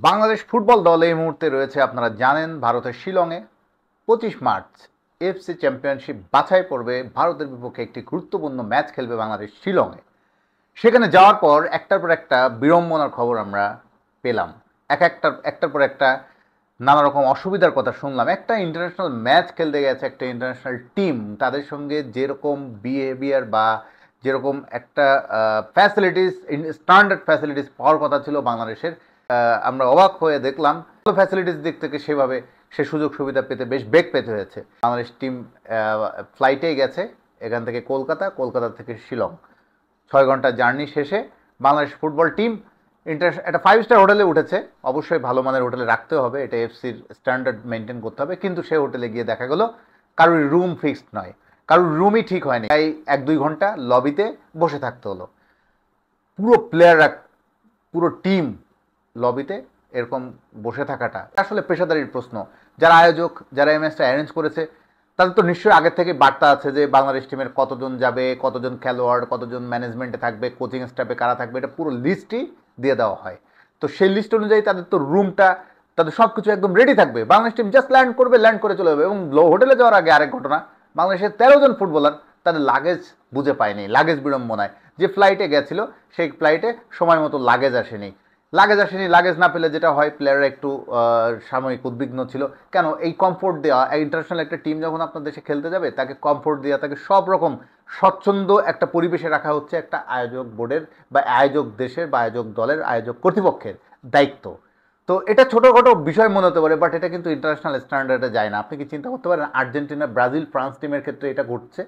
Bangladesh football দল এই মুহূর্তে রয়েছে, আপনারা জানেন, ভারতের শিলংয়ে। 25 মার্চ এফসি চ্যাম্পিয়নশিপ বাছাই পর্বে ভারতের বিপক্ষে একটি গুরুত্বপূর্ণ ম্যাচ খেলবে বাংলাদেশ শিলংয়ে। সেখানে যাওয়ার পর একটার পর একটা বিড়ম্বনার খবর আমরা পেলাম। একটার পর একটা নানা রকম অসুবিধার কথা শুনলাম। একটা ইন্টারন্যাশনাল ম্যাচ খেলতে গেছে একটা ইন্টারন্যাশনাল টিম, তাদের সঙ্গে যেরকম বিহেভিয়ার বা যেরকম একটা ফ্যাসিলিটিস, স্ট্যান্ডার্ড ফ্যাসিলিটিস পাওয়ার কথা ছিল বাংলাদেশের, আমরা অবাক হয়ে দেখলাম ফ্যাসিলিটিস দিক থেকে সেভাবে সে সুযোগ সুবিধা পেতে বেশ বেগ পেতে হয়েছে। বাংলাদেশ টিম ফ্লাইটেই গেছে এখান থেকে কলকাতা থেকে শিলং। 6 ঘন্টা জার্নি শেষে বাংলাদেশ ফুটবল টিম একটা 5 স্টার হোটেলে উঠেছে। অবশ্যই ভালো মানের হোটেলে রাখতে হবে, এটা এফসির স্ট্যান্ডার্ড মেনটেন করতে হবে। কিন্তু সে হোটেলে গিয়ে দেখা গেল কারোর রুম ফিক্সড নয়, কারোর রুমই ঠিক হয়নি। তাই 1-2 ঘন্টা লবিতে বসে থাকতে হলো। পুরো প্লেয়াররা, পুরো টিম লবিতে এরকম বসে থাকাটা আসলে পেশাদারির প্রশ্ন। যারা আয়োজক, যারা এই ম্যাচটা অ্যারেঞ্জ করেছে, তাদের তো নিশ্চয়ই আগের থেকে বার্তা আছে যে বাংলাদেশ টিমের কতজন যাবে, কতজন খেলোয়াড়, কতজন ম্যানেজমেন্টে থাকবে, কোচিং স্টাফে কারা থাকবে, এটা পুরো লিস্টই দিয়ে দেওয়া হয়। তো সেই লিস্ট অনুযায়ী তাদের তো রুমটা, তাদের সব কিছু একদম রেডি থাকবে। বাংলাদেশ টিম জাস্ট ল্যান্ড করবে, ল্যান্ড করে চলে যাবে। এবং হোটেলে যাওয়ার আগে আরেক ঘটনা, বাংলাদেশের 13 জন ফুটবলার তাদের লাগেজ বুঝে পায়নি, লাগেজ বিড়ম্বনায়। যে ফ্লাইটে গেছিল সেই ফ্লাইটে সময় মতো লাগেজ না পেলে যেটা হয়, প্লেয়াররা একটু সাময়িক উদ্বিগ্ন ছিল। কেন এই কমফোর্ট দেওয়া, ইন্টারন্যাশনাল একটা টিম যখন আপনার দেশে খেলতে যাবে, তাকে কমফোর্ট দেওয়া, তাকে সব রকম স্বচ্ছন্দ একটা পরিবেশে রাখা হচ্ছে একটা আয়োজক বোর্ডের বা আয়োজক দেশের বা আয়োজক দলের, আয়োজক কর্তৃপক্ষের দায়িত্ব। তো এটা ছোটোখাটো বিষয় মনে হতে পারে, বাট এটা কিন্তু ইন্টারন্যাশনাল স্ট্যান্ডার্ডে যায় না। আপনি কি চিন্তা করতে পারেন আর্জেন্টিনা, ব্রাজিল, ফ্রান্স টিমের ক্ষেত্রে এটা ঘটছে?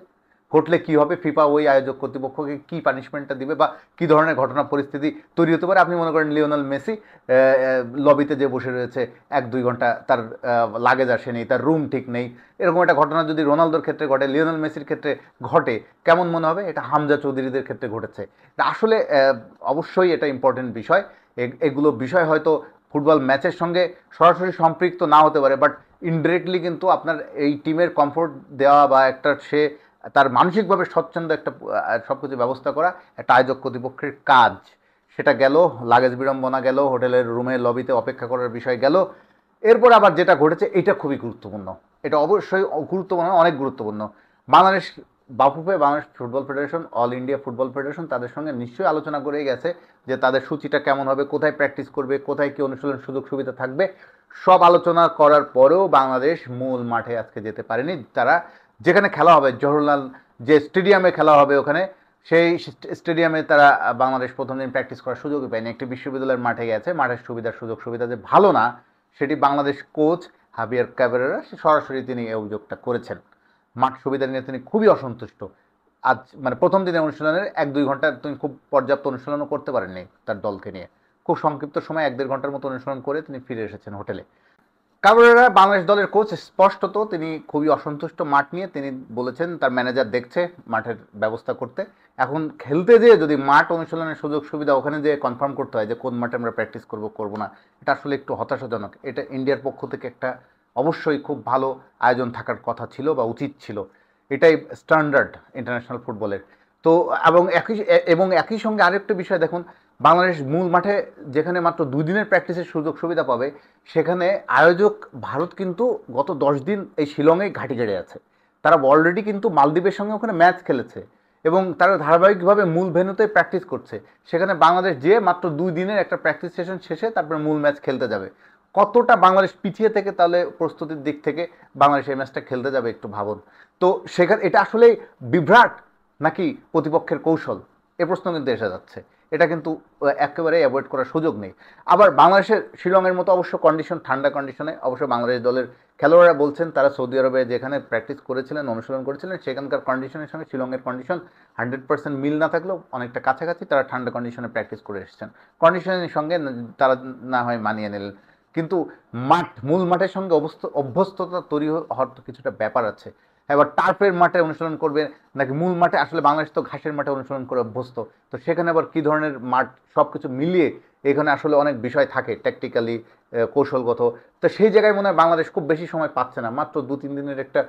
ঘটলে কী হবে? ফিফা ওই আয়োজক কর্তৃপক্ষকে কী পানিশমেন্টটা দিবে বা কী ধরনের ঘটনা পরিস্থিতি তৈরি হতে পারে? আপনি মনে করেন লিওনেল মেসি লবিতে যে বসে রয়েছে 1-2 ঘন্টা, তার লাগেজ আসেনি, তার রুম ঠিক নেই। এরকম একটা ঘটনা যদি রোনালদোর ক্ষেত্রে ঘটে, লিওনেল মেসির ক্ষেত্রে ঘটে, কেমন মনে হবে? এটা হামজা চৌধুরীদের ক্ষেত্রে ঘটেছে। আসলে অবশ্যই এটা ইম্পর্টেন্ট বিষয়। এগুলো বিষয় হয়তো ফুটবল ম্যাচের সঙ্গে সরাসরি সম্পৃক্ত না হতে পারে, বাট ইনডিরেক্টলি কিন্তু আপনার এই টিমের কমফোর্ট দেওয়া বা একটা সে তার মানসিকভাবে স্বচ্ছন্দ একটা সব কিছু ব্যবস্থা করা একটা আয়োজক কর্তৃপক্ষের কাজ। সেটা গেল, লাগেজ বিড়ম্বনা গেল, হোটেলের রুমে লবিতে অপেক্ষা করার বিষয় গেল। এরপর আবার যেটা ঘটেছে এটা খুবই গুরুত্বপূর্ণ, এটা অবশ্যই গুরুত্বপূর্ণ, অনেক গুরুত্বপূর্ণ। Bangladesh Bafufe, Bangladesh football federation, all India football federation তাদের সঙ্গে নিশ্চয়ই আলোচনা করে গেছে যে তাদের সূচিটা কেমন হবে, কোথায় প্র্যাকটিস করবে, কোথায় কী অনুশীলন সুযোগ সুবিধা থাকবে। সব আলোচনা করার পরেও বাংলাদেশ মূল মাঠে আজকে যেতে পারেনি। তারা যেখানে খেলা হবে, জওহরলাল যে স্টেডিয়ামে খেলা হবে, ওখানে সেই স্টেডিয়ামে তারা বাংলাদেশ প্রথম দিন প্র্যাকটিস করার সুযোগই পায়নি। একটি বিশ্ববিদ্যালয়ের মাঠে গেছে, মাঠের সুযোগ সুবিধা যে ভালো না, সেটি বাংলাদেশ কোচ হাবিয়ার ক্যাবেরেরা সরাসরি তিনি এই অভিযোগটা করেছেন। মাঠ সুবিধা নিয়ে তিনি খুবই অসন্তুষ্ট। আজ মানে প্রথম দিনের অনুশীলনের 1-2 ঘন্টা তিনি খুব পর্যাপ্ত অনুশীলনও করতে পারেননি তার দলকে নিয়ে। খুব সংক্ষিপ্ত সময় 1-1.5 ঘন্টার মতো অনুশীলন করে তিনি ফিরে এসেছেন হোটেলে। কাবরেরা বাংলাদেশ দলের কোচ, স্পষ্টত তিনি খুবই অসন্তুষ্ট মাঠ নিয়ে। তিনি বলেছেন তার ম্যানেজার দেখছে মাঠের ব্যবস্থা করতে। এখন খেলতে যেয়ে যদি মাঠ অনুশীলনের সুযোগ সুবিধা ওখানে যেয়ে কনফার্ম করতে হয় যে কোন মাঠে আমরা প্র্যাকটিস করবো না, এটা আসলে একটু হতাশাজনক। এটা ইন্ডিয়ার পক্ষ থেকে একটা অবশ্যই খুব ভালো আয়োজন থাকার কথা ছিল বা উচিত ছিল। এটাই স্ট্যান্ডার্ড ইন্টারন্যাশনাল ফুটবলের। তো এবং একই সঙ্গে আরেকটা বিষয় দেখুন, বাংলাদেশ মূল মাঠে যেখানে মাত্র 2 দিনের প্র্যাকটিসের সুযোগ সুবিধা পাবে, সেখানে আয়োজক ভারত কিন্তু গত 10 দিন এই শিলংয়ে ঘাঁটি গেড়ে আছে। তারা অলরেডি কিন্তু মালদ্বীপের সঙ্গে ওখানে ম্যাচ খেলেছে এবং তারা ধারাবাহিকভাবে মূল ভেন্যুতে প্র্যাকটিস করছে। সেখানে বাংলাদেশ যে মাত্র 2 দিনের একটা প্র্যাকটিস সেশন শেষে তারপরে মূল ম্যাচ খেলতে যাবে। কতটা বাংলাদেশ পিছিয়ে থেকে তাহলে প্রস্তুতির দিক থেকে বাংলাদেশ এই ম্যাচটা খেলতে যাবে একটু ভাবুন তো। সেখানে এটা আসলে বিভ্রাট নাকি প্রতিপক্ষের কৌশল, এ প্রশ্ন কিন্তু এসে যাচ্ছে। এটা কিন্তু একেবারে অ্যাভয়েড করার সুযোগ নেই। আবার বাংলাদেশের শিলংয়ের মতো অবশ্য কন্ডিশন, ঠান্ডা কন্ডিশনে অবশ্য বাংলাদেশ দলের খেলোয়াড়রা বলছেন তারা সৌদি আরবে যেখানে প্র্যাকটিস করেছিলেন, অনুশীলন করেছিলেন, সেখানকার কন্ডিশনের সঙ্গে শিলংয়ের কন্ডিশন 100% মিল না থাকলেও অনেকটা কাছাকাছি। তারা ঠান্ডা কন্ডিশনে প্র্যাকটিস করে এসেছেন, কন্ডিশনের সঙ্গে তারা না হয় মানিয়ে নিলেন। কিন্তু মূল মাঠের সঙ্গে অভ্যস্ততা তৈরি হওয়ার তো কিছুটা ব্যাপার আছে। এবার টার্ফের মাঠে অনুশীলন করবে নাকি মূল মাঠে? আসলে বাংলাদেশ তো ঘাসের মাঠে অনুশীলন করে অভ্যস্ত, তো সেখানে আবার কী ধরনের মাঠ, সব কিছু মিলিয়ে এখানে আসলে অনেক বিষয় থাকে ট্যাকটিক্যালি, কৌশলগত। তো সেই জায়গায় মনে হয় বাংলাদেশ খুব বেশি সময় পাচ্ছে না। মাত্র 2-3 দিনের একটা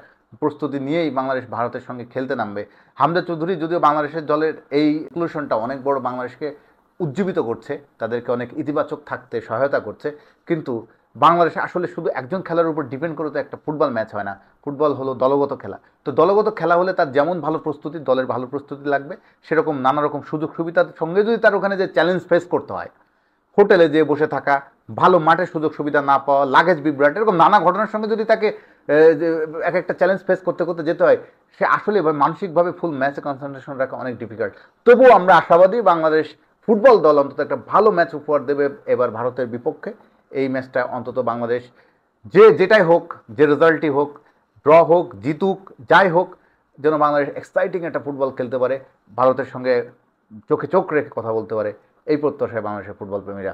প্রস্তুতি নিয়েই বাংলাদেশ ভারতের সঙ্গে খেলতে নামবে। হামজা চৌধুরী যদিও বাংলাদেশের দলের এই ইনক্লুশনটা অনেক বড় বাংলাদেশকে উজ্জীবিত করছে, তাদেরকে অনেক ইতিবাচক থাকতে সহায়তা করছে। কিন্তু বাংলাদেশে আসলে শুধু একজন খেলার উপর ডিপেন্ড করে তো একটা ফুটবল ম্যাচ হয় না। ফুটবল হলো দলগত খেলা। তো দলগত খেলা হলে তার যেমন ভালো প্রস্তুতি, দলের ভালো প্রস্তুতি লাগবে, সেরকম নানা রকম সুযোগ সুবিধার সঙ্গে যদি তার ওখানে যে চ্যালেঞ্জ ফেস করতে হয়, হোটেলে যেয়ে বসে থাকা, ভালো মাঠের সুযোগ সুবিধা না পাওয়া, লাগেজ বিভ্রাট, এরকম নানা ঘটনার সঙ্গে যদি তাকে এক একটা চ্যালেঞ্জ ফেস করতে করতে যেতে হয়, সে আসলে মানসিকভাবে ফুল ম্যাচে কনসেন্ট্রেশন রাখা অনেক ডিফিকাল্ট। তবুও আমরা আশাবাদী বাংলাদেশ ফুটবল দল অন্তত একটা ভালো ম্যাচ উপহার দেবে এবার ভারতের বিপক্ষে। এই ম্যাচটা অন্তত বাংলাদেশ যেটাই হোক, যে রেজাল্টই হোক, ড্র হোক, জিতুক, যাই হোক, যেন বাংলাদেশ এক্সাইটিং একটা ফুটবল খেলতে পারে, ভারতের সঙ্গে চোখে চোখ রেখে কথা বলতে পারে, এই প্রত্যাশায় বাংলাদেশের ফুটবল প্রেমীরা।